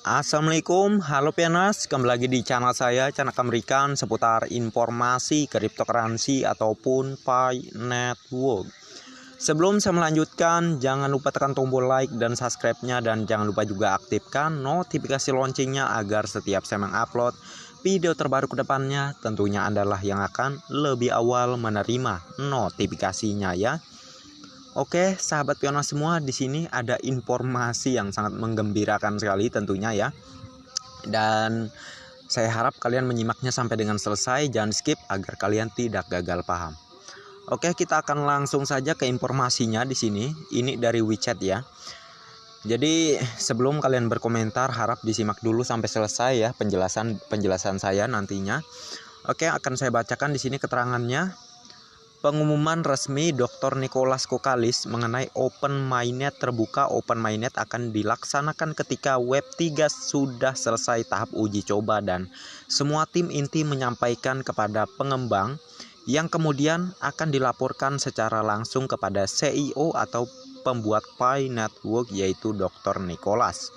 Assalamualaikum, halo Pianas, kembali lagi di channel saya, channel Amerikan seputar informasi cryptocurrency ataupun Pi Network. Sebelum saya melanjutkan, jangan lupa tekan tombol like dan subscribe-nya, dan jangan lupa juga aktifkan notifikasi loncengnya agar setiap saya mengupload video terbaru ke depannya, tentunya Anda yang akan lebih awal menerima notifikasinya ya. Oke, sahabat Pianos semua, di sini ada informasi yang sangat menggembirakan sekali tentunya ya. Dan saya harap kalian menyimaknya sampai dengan selesai, jangan skip agar kalian tidak gagal paham. Oke, kita akan langsung saja ke informasinya di sini. Ini dari WeChat ya. Jadi sebelum kalian berkomentar, harap disimak dulu sampai selesai ya penjelasan saya nantinya. Oke, akan saya bacakan di sini keterangannya. Pengumuman resmi Dr. Nicholas Kokalis mengenai Open Mainnet terbuka. Open Mainnet akan dilaksanakan ketika Web3 sudah selesai tahap uji coba dan semua tim inti menyampaikan kepada pengembang yang kemudian akan dilaporkan secara langsung kepada CEO atau pembuat Pi Network, yaitu Dr. Nicholas.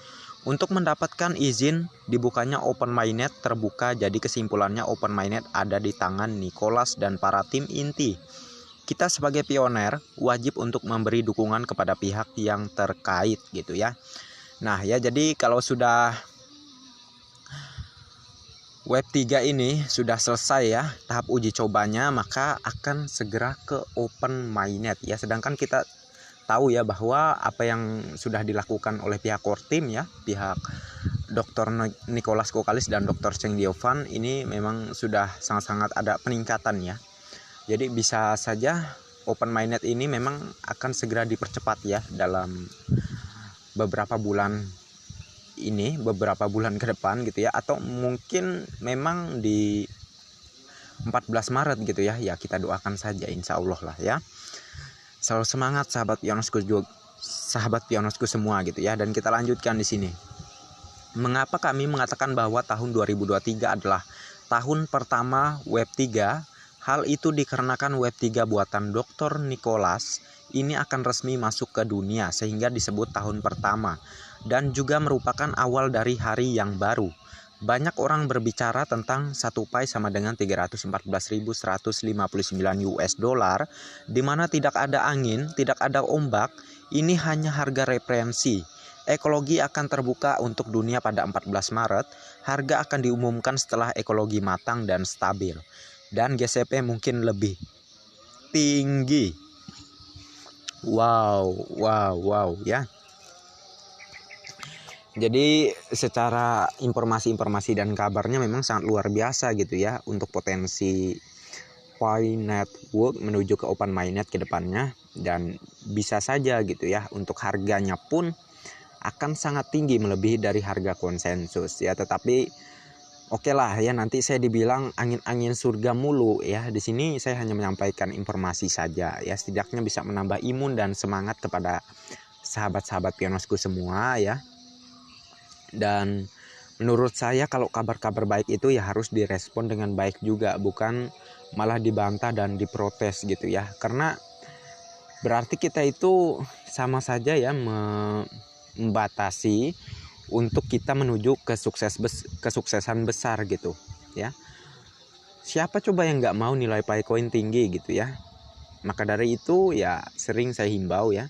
Untuk mendapatkan izin dibukanya Open Mainnet terbuka, jadi kesimpulannya Open Mainnet ada di tangan Nicholas dan para tim inti. Kita sebagai pioner wajib untuk memberi dukungan kepada pihak yang terkait gitu ya. Nah ya, jadi kalau sudah Web3 ini sudah selesai ya tahap uji cobanya, maka akan segera ke Open Mainnet ya. Sedangkan kita tahu ya bahwa apa yang sudah dilakukan oleh pihak core team ya, pihak Dr. Nicholas Kokalis dan Dr. Cheng Diovan ini memang sudah sangat-sangat ada peningkatan ya. Jadi bisa saja Open Mainnet ini memang akan segera dipercepat ya dalam beberapa bulan ini, beberapa bulan ke depan gitu ya, atau mungkin memang di 14 Maret gitu ya. Ya kita doakan saja, insya Allah lah ya. Selalu semangat sahabat pionosku semua gitu ya. Dan kita lanjutkan di sini. Mengapa kami mengatakan bahwa tahun 2023 adalah tahun pertama Web3? Hal itu dikarenakan Web3 buatan Dr. Nicholas ini akan resmi masuk ke dunia sehingga disebut tahun pertama dan juga merupakan awal dari hari yang baru. Banyak orang berbicara tentang 1 Pi sama dengan 314.159 US dollar, di mana tidak ada angin, tidak ada ombak. Ini hanya harga referensi. Ekologi akan terbuka untuk dunia pada 14 Maret. Harga akan diumumkan setelah ekologi matang dan stabil. Dan GCP mungkin lebih tinggi. Wow ya. Jadi secara informasi dan kabarnya memang sangat luar biasa gitu ya untuk potensi Pi Network menuju ke Open Mainnet ke depannya. Dan bisa saja gitu ya untuk harganya pun akan sangat tinggi, melebihi dari harga konsensus ya. Tetapi oke lah ya, nanti saya dibilang angin-angin surga mulu ya. Di sini saya hanya menyampaikan informasi saja ya, setidaknya bisa menambah imun dan semangat kepada sahabat-sahabat pionosku semua ya. Dan menurut saya kalau kabar-kabar baik itu ya harus direspon dengan baik juga, bukan malah dibantah dan diprotes gitu ya. Karena berarti kita itu sama saja ya membatasi untuk kita menuju kesuksesan besar gitu ya. Siapa coba yang nggak mau nilai Picoin tinggi gitu ya. Maka dari itu ya sering saya himbau ya,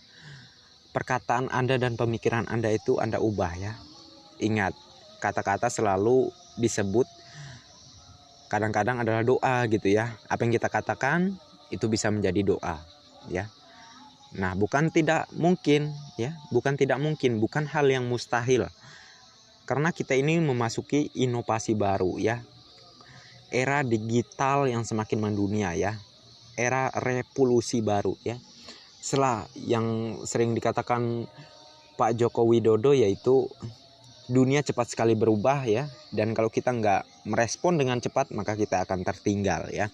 perkataan Anda dan pemikiran Anda itu Anda ubah ya. Ingat, kata-kata selalu disebut kadang-kadang adalah doa gitu ya. Apa yang kita katakan itu bisa menjadi doa ya. Nah, bukan tidak mungkin ya, bukan hal yang mustahil. Karena kita ini memasuki inovasi baru ya. Era digital yang semakin mendunia ya. Era revolusi baru ya. Setelah yang sering dikatakan Pak Joko Widodo, yaitu dunia cepat sekali berubah ya. Dan kalau kita nggak merespon dengan cepat, maka kita akan tertinggal ya.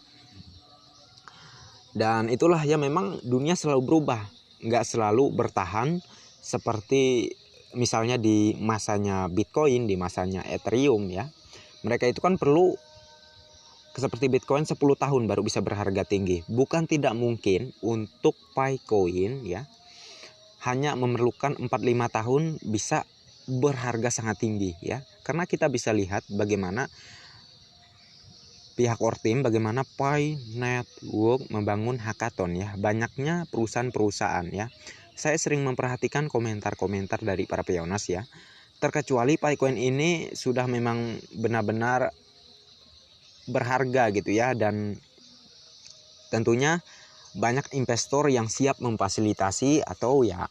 Dan itulah ya, memang dunia selalu berubah, nggak selalu bertahan seperti misalnya di masanya Bitcoin, di masanya Ethereum ya. Mereka itu kan perlu seperti Bitcoin 10 tahun baru bisa berharga tinggi. Bukan tidak mungkin untuk Picoin ya, hanya memerlukan 4-5 tahun bisa berharga sangat tinggi ya, karena kita bisa lihat bagaimana pihak Ortim, bagaimana Pi Network membangun hackathon ya, banyaknya perusahaan-perusahaan ya. Saya sering memperhatikan komentar-komentar dari para peonas ya, terkecuali Picoin ini sudah memang benar-benar berharga gitu ya, dan tentunya banyak investor yang siap memfasilitasi atau ya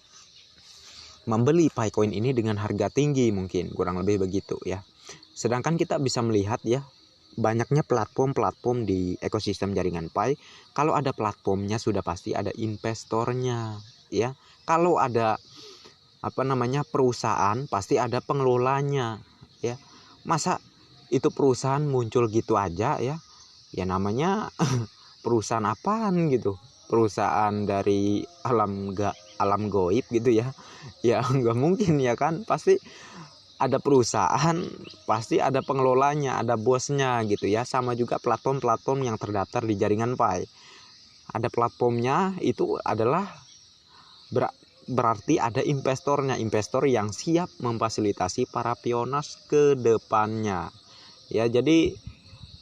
membeli Picoin ini dengan harga tinggi, mungkin kurang lebih begitu ya. Sedangkan kita bisa melihat ya, banyaknya platform-platform di ekosistem jaringan Pi. Kalau ada platformnya sudah pasti ada investornya ya. Kalau ada perusahaan, pasti ada pengelolanya ya. Masa itu perusahaan muncul gitu aja ya? Ya namanya perusahaan apaan gitu? Perusahaan dari alam goib gitu ya. Ya nggak mungkin ya kan, pasti ada perusahaan, pasti ada pengelolanya, ada bosnya gitu ya. Sama juga platform-platform yang terdaftar di jaringan Pi, ada platformnya, itu adalah berarti ada investornya, investor yang siap memfasilitasi para pionas ke depannya ya. Jadi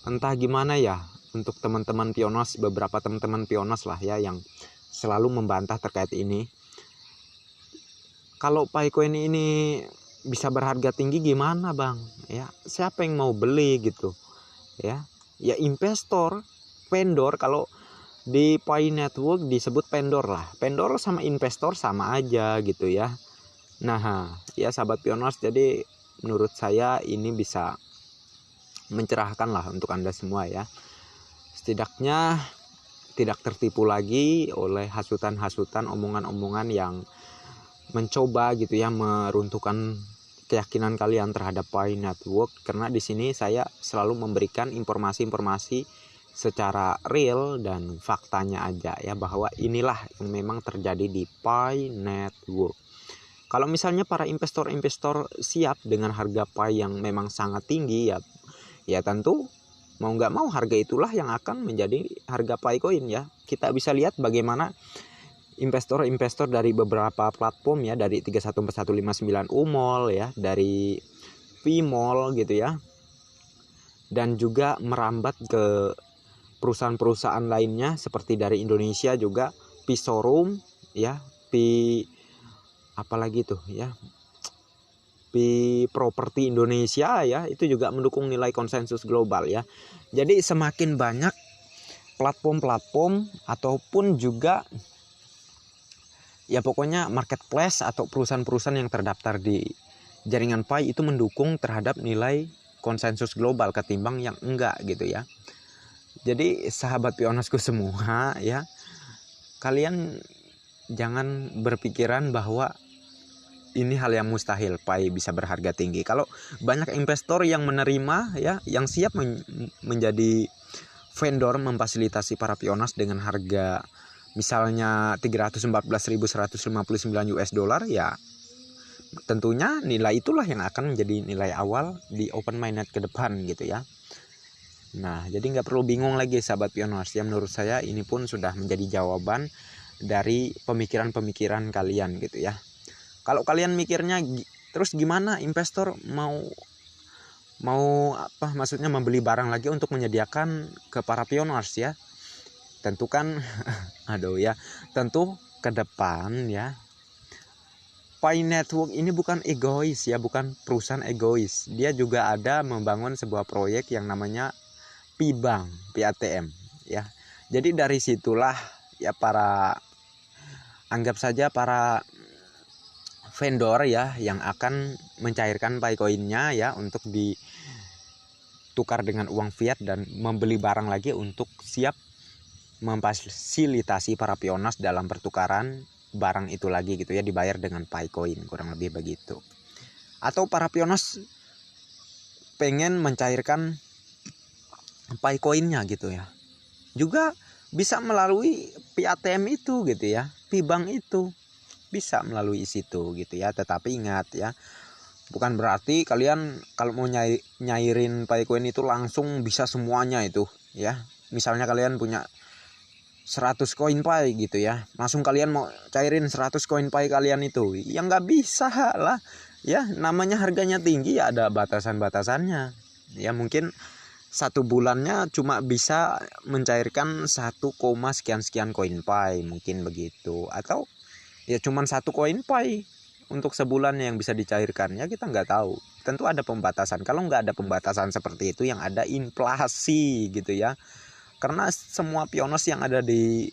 entah gimana ya untuk teman-teman pionas, beberapa teman-teman pionas lah ya yang selalu membantah terkait ini. Kalau Picoin ini bisa berharga tinggi gimana bang ya, siapa yang mau beli gitu ya? Ya investor, vendor. Kalau di Pi Network disebut vendor lah, vendor sama investor sama aja gitu ya. Nah ya sahabat pioners, jadi menurut saya ini bisa mencerahkan lah untuk Anda semua ya, setidaknya tidak tertipu lagi oleh hasutan-hasutan, omongan-omongan yang mencoba gitu ya meruntuhkan keyakinan kalian terhadap Pi Network. Karena di sini saya selalu memberikan informasi-informasi secara real dan faktanya aja ya, bahwa inilah yang memang terjadi di Pi Network. Kalau misalnya para investor-investor siap dengan harga Pi yang memang sangat tinggi ya tentu mau nggak mau harga itulah yang akan menjadi harga Picoin ya. Kita bisa lihat bagaimana investor-investor dari beberapa platform ya, dari 314159 UMOL ya, dari Vmol gitu ya, dan juga merambat ke perusahaan-perusahaan lainnya seperti dari Indonesia juga, Pisorum ya, apalagi tuh ya, Properti Indonesia ya, itu juga mendukung nilai konsensus global ya. Jadi semakin banyak platform-platform ataupun juga ya pokoknya marketplace atau perusahaan-perusahaan yang terdaftar di jaringan Pi itu mendukung terhadap nilai konsensus global ketimbang yang enggak gitu ya. Jadi sahabat pionasku semua ya, kalian jangan berpikiran bahwa ini hal yang mustahil Pi bisa berharga tinggi. Kalau banyak investor yang menerima ya, yang siap menjadi vendor memfasilitasi para pionas dengan harga misalnya 314.159 US dollar ya, tentunya nilai itulah yang akan menjadi nilai awal di open mainnet ke depan gitu ya. Nah jadi nggak perlu bingung lagi sahabat pioners ya, menurut saya ini pun sudah menjadi jawaban dari pemikiran-pemikiran kalian gitu ya. Kalau kalian mikirnya terus gimana investor mau maksudnya membeli barang lagi untuk menyediakan ke para pioners ya, tentu kan tentu ke depan ya, Pi Network ini bukan egois ya, bukan perusahaan egois. Dia juga ada membangun sebuah proyek yang namanya Pi Bank, Pi ATM ya. Jadi dari situlah ya anggap saja para vendor ya yang akan mencairkan Picoinnya ya untuk ditukar dengan uang fiat dan membeli barang lagi untuk siap memfasilitasi para pionas dalam pertukaran barang itu lagi gitu ya, dibayar dengan Picoin, kurang lebih begitu. Atau para pionas pengen mencairkan Picoinnya gitu ya, juga bisa melalui Pi ATM itu gitu ya, Pi Bank itu bisa melalui situ gitu ya. Tetapi ingat ya, bukan berarti kalian kalau mau nyairin Picoin itu langsung bisa semuanya itu ya. Misalnya kalian punya 100 koin Pi gitu ya, langsung kalian mau cairin 100 koin Pi kalian itu, ya nggak bisa lah. Ya namanya harganya tinggi ya ada batasan-batasannya. Ya mungkin satu bulannya cuma bisa mencairkan 1, sekian koin Pi, mungkin begitu. Atau ya cuman 1 koin Pi untuk sebulan yang bisa dicairkan, ya kita nggak tahu. Tentu ada pembatasan. Kalau nggak ada pembatasan seperti itu, yang ada inflasi gitu ya. Karena semua Pioneers yang ada di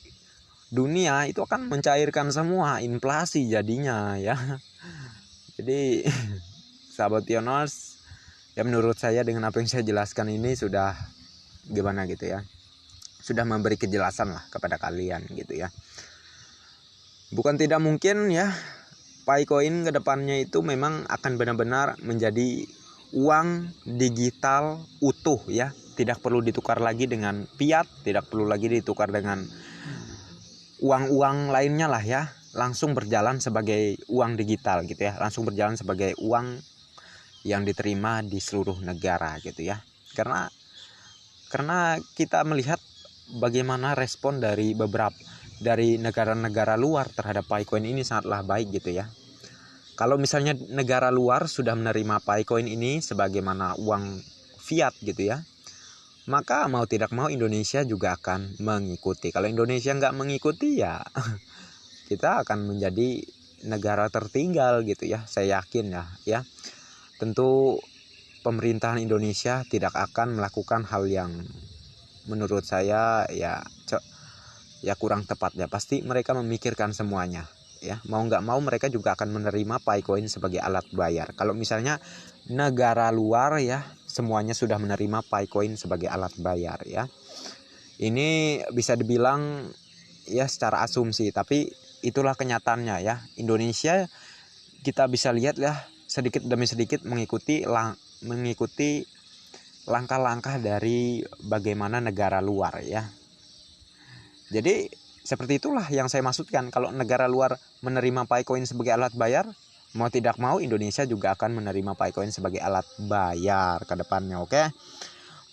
dunia itu akan mencairkan semua, inflasi jadinya ya. Jadi sahabat Pioneers, ya menurut saya dengan apa yang saya jelaskan ini sudah gimana gitu ya, sudah memberi kejelasan lah kepada kalian gitu ya. Bukan tidak mungkin ya, Picoin kedepannya itu memang akan benar-benar menjadi uang digital utuh ya, tidak perlu ditukar lagi dengan fiat, tidak perlu lagi ditukar dengan uang-uang lainnya lah ya, langsung berjalan sebagai uang digital gitu ya, langsung berjalan sebagai uang yang diterima di seluruh negara gitu ya. Karena kita melihat bagaimana respon dari negara-negara luar terhadap Picoin ini sangatlah baik gitu ya. Kalau misalnya negara luar sudah menerima Picoin ini sebagaimana uang fiat gitu ya, maka mau tidak mau Indonesia juga akan mengikuti. Kalau Indonesia nggak mengikuti ya kita akan menjadi negara tertinggal gitu ya, saya yakin ya. Tentu pemerintahan Indonesia tidak akan melakukan hal yang menurut saya ya kurang tepat ya. Pasti mereka memikirkan semuanya ya. Mau nggak mau mereka juga akan menerima Picoin sebagai alat bayar. Kalau misalnya negara luar ya semuanya sudah menerima Picoin sebagai alat bayar ya. Ini bisa dibilang ya secara asumsi, tapi itulah kenyataannya ya. Indonesia kita bisa lihat ya sedikit demi sedikit mengikuti langkah-langkah dari bagaimana negara luar ya. Jadi seperti itulah yang saya maksudkan. Kalau negara luar menerima Picoin sebagai alat bayar, mau tidak mau Indonesia juga akan menerima Picoin sebagai alat bayar ke depannya. Oke.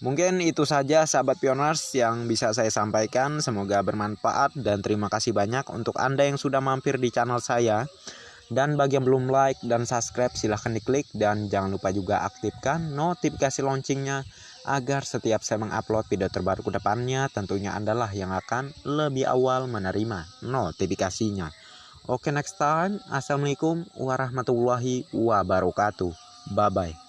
Mungkin itu saja sahabat Pioneers yang bisa saya sampaikan. Semoga bermanfaat dan terima kasih banyak untuk Anda yang sudah mampir di channel saya. Dan bagi yang belum like dan subscribe silahkan diklik, dan jangan lupa juga aktifkan notifikasi loncengnya agar setiap saya mengupload video terbaru ke depannya tentunya Anda lah yang akan lebih awal menerima notifikasinya. Oke, next time. Assalamualaikum warahmatullahi wabarakatuh. Bye bye.